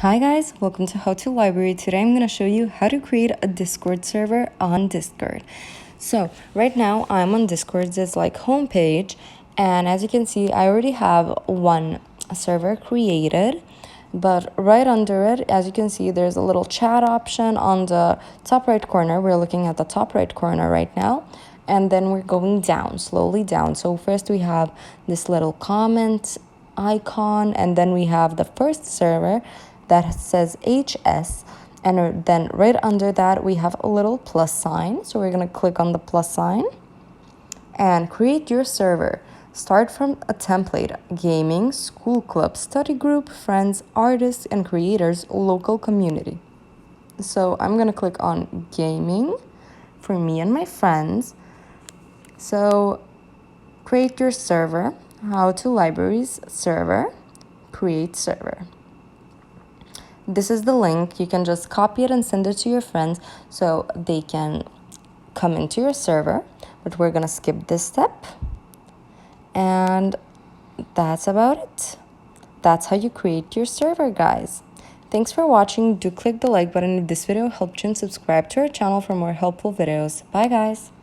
Hi guys, welcome to How to Library. Today I'm going to show you how to create a Discord server on Discord. So right now I'm on Discord's homepage, and as you can see I already have one server created, but right under it, as you can see, there's a little chat option on the top right corner. We're looking at the top right corner right now, and then we're going down, slowly down. So first we have this little comment icon, and then we have the first server that says HS, and then right under that we have a little plus sign. So we're going to click on the plus sign and create your server. Start from a template: gaming, school club, study group, friends, artists and creators, local community. So I'm going to click on gaming for me and my friends. So create your server, How to Libraries server, create server. This is the link. You can just copy it and send it to your friends so they can come into your server, but we're gonna skip this step. And that's about it. That's how you create your server, guys. Thanks for watching. Do click the like button if this video helped you, and subscribe to our channel for more helpful videos. Bye guys.